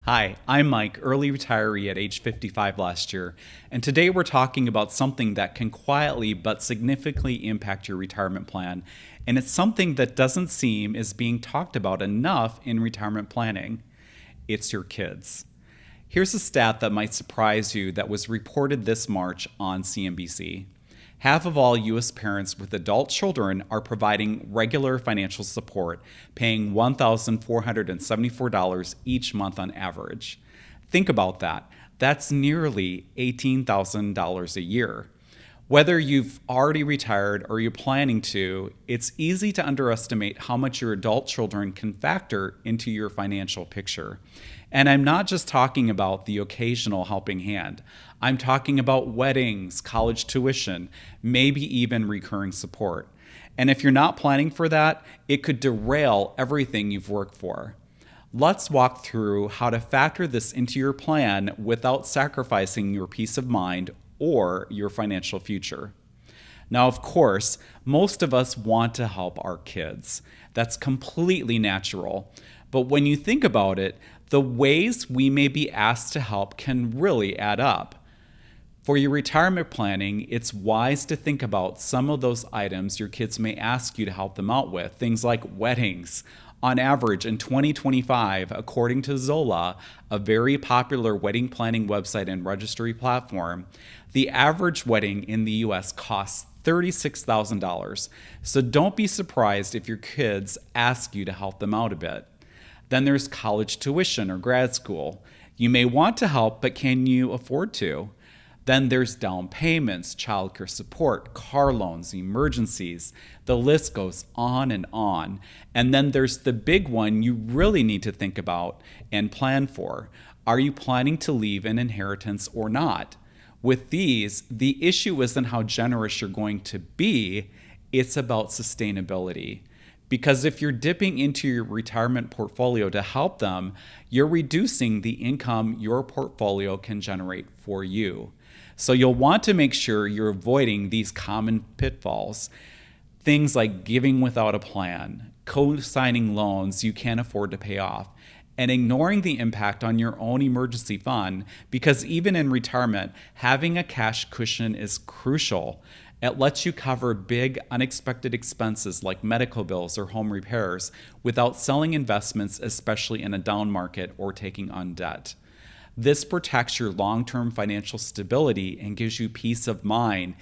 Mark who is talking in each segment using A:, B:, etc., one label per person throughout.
A: Hi, I'm Mike, early retiree at age 55 last year, and today we're talking about something that can quietly but significantly impact your retirement plan, and it's something that doesn't seem is being talked about enough in retirement planning. It's your kids. Here's a stat that might surprise you that was reported this March on CNBC. Half of all U.S. parents with adult children are providing regular financial support, paying $1,474 each month on average. Think about that. That's nearly $18,000 a year. Whether you've already retired or you're planning to, it's easy to underestimate how much your adult children can factor into your financial picture. And I'm not just talking about the occasional helping hand. I'm talking about weddings, college tuition, maybe even recurring support. And if you're not planning for that, it could derail everything you've worked for. Let's walk through how to factor this into your plan without sacrificing your peace of mind or your financial future. Now, of course, most of us want to help our kids. That's completely natural. But when you think about it, the ways we may be asked to help can really add up. For your retirement planning, it's wise to think about some of those items your kids may ask you to help them out with, things like weddings. On average, in 2025, according to Zola, a very popular wedding planning website and registry platform, the average wedding in the US costs $36,000. So don't be surprised if your kids ask you to help them out a bit. Then there's college tuition or grad school. You may want to help, but can you afford to? Then there's down payments, childcare support, car loans, emergencies. The list goes on and on. And then there's the big one you really need to think about and plan for. Are you planning to leave an inheritance or not? With these, the issue isn't how generous you're going to be, it's about sustainability. Because if you're dipping into your retirement portfolio to help them, you're reducing the income your portfolio can generate for you. So you'll want to make sure you're avoiding these common pitfalls. Things like giving without a plan, co-signing loans you can't afford to pay off, and ignoring the impact on your own emergency fund, because even in retirement, having a cash cushion is crucial. It lets you cover big, unexpected expenses like medical bills or home repairs without selling investments, especially in a down market or taking on debt. This protects your long-term financial stability and gives you peace of mind,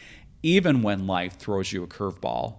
A: even when life throws you a curveball.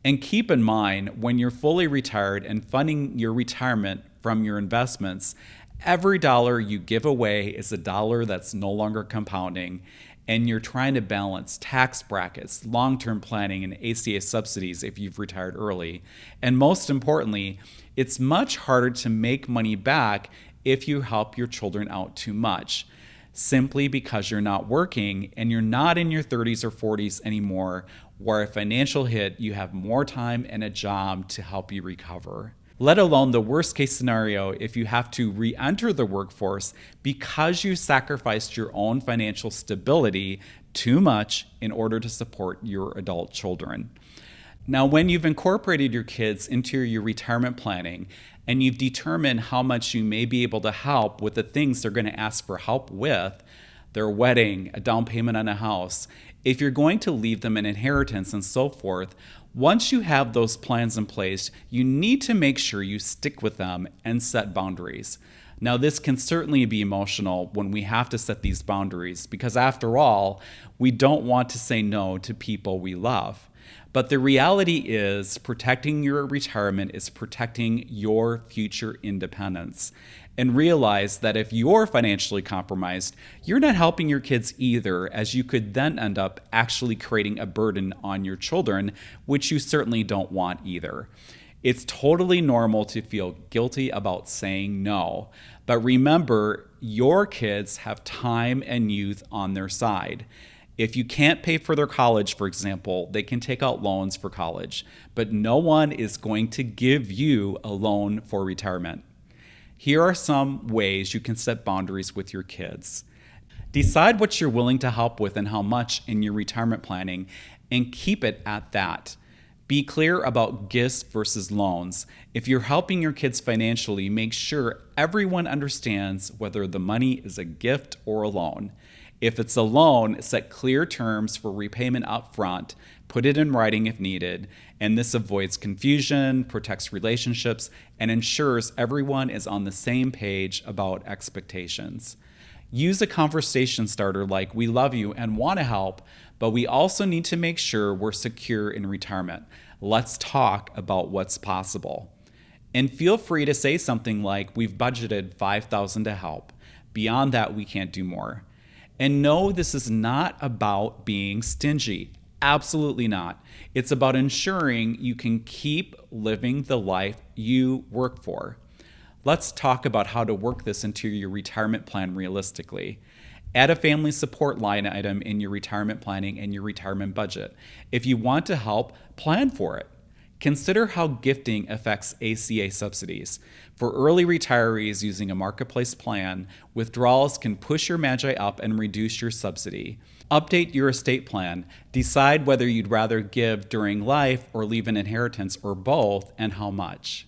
A: And keep in mind, when you're fully retired and funding your retirement from your investments, every dollar you give away is a dollar that's no longer compounding, and you're trying to balance tax brackets, long-term planning, and ACA subsidies if you've retired early. And most importantly, it's much harder to make money back if you help your children out too much, simply because you're not working and you're not in your 30s or 40s anymore, where a financial hit, you have more time and a job to help you recover. Let alone the worst case scenario if you have to re-enter the workforce because you sacrificed your own financial stability too much in order to support your adult children. Now, when you've incorporated your kids into your retirement planning and you've determined how much you may be able to help with the things they're going to ask for help with, their wedding, a down payment on a house, if you're going to leave them an inheritance and so forth, once you have those plans in place, you need to make sure you stick with them and set boundaries. Now, this can certainly be emotional when we have to set these boundaries because, after all, we don't want to say no to people we love. But the reality is, protecting your retirement is protecting your future independence. And realize that if you're financially compromised, you're not helping your kids either, as you could then end up actually creating a burden on your children, which you certainly don't want either. It's totally normal to feel guilty about saying no. But remember, your kids have time and youth on their side. If you can't pay for their college, for example, they can take out loans for college, but no one is going to give you a loan for retirement. Here are some ways you can set boundaries with your kids. Decide what you're willing to help with and how much in your retirement planning, and keep it at that. Be clear about gifts versus loans. If you're helping your kids financially, make sure everyone understands whether the money is a gift or a loan. If it's a loan, set clear terms for repayment up front, put it in writing if needed, and this avoids confusion, protects relationships, and ensures everyone is on the same page about expectations. Use a conversation starter like, "We love you and want to help, but we also need to make sure we're secure in retirement. Let's talk about what's possible." And feel free to say something like, "We've budgeted $5,000 to help. Beyond that, we can't do more." And no, this is not about being stingy. Absolutely not. It's about ensuring you can keep living the life you work for. Let's talk about how to work this into your retirement plan realistically. Add a family support line item in your retirement planning and your retirement budget. If you want to help, plan for it. Consider how gifting affects ACA subsidies. For early retirees using a marketplace plan, withdrawals can push your MAGI up and reduce your subsidy. Update your estate plan. Decide whether you'd rather give during life or leave an inheritance or both, and how much.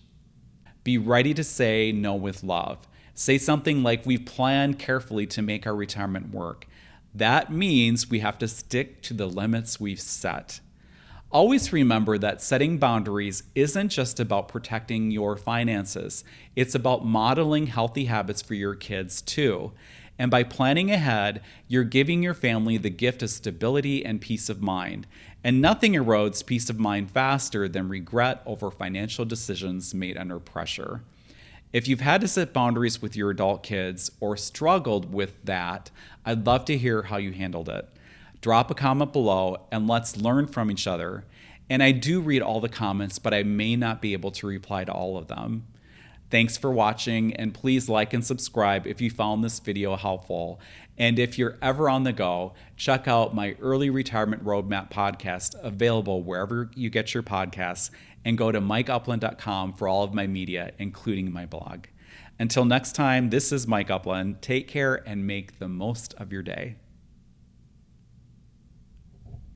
A: Be ready to say no with love. Say something like, "We've planned carefully to make our retirement work." That means we have to stick to the limits we've set. Always remember that setting boundaries isn't just about protecting your finances. It's about modeling healthy habits for your kids too. And by planning ahead, you're giving your family the gift of stability and peace of mind. And nothing erodes peace of mind faster than regret over financial decisions made under pressure. If you've had to set boundaries with your adult kids or struggled with that, I'd love to hear how you handled it. Drop a comment below and let's learn from each other. And I do read all the comments, but I may not be able to reply to all of them. Thanks for watching, and please like and subscribe if you found this video helpful. And if you're ever on the go, check out my Early Retirement Roadmap podcast, available wherever you get your podcasts, and go to mikeupland.com for all of my media, including my blog. Until next time, this is Mike Upland. Take care and make the most of your day.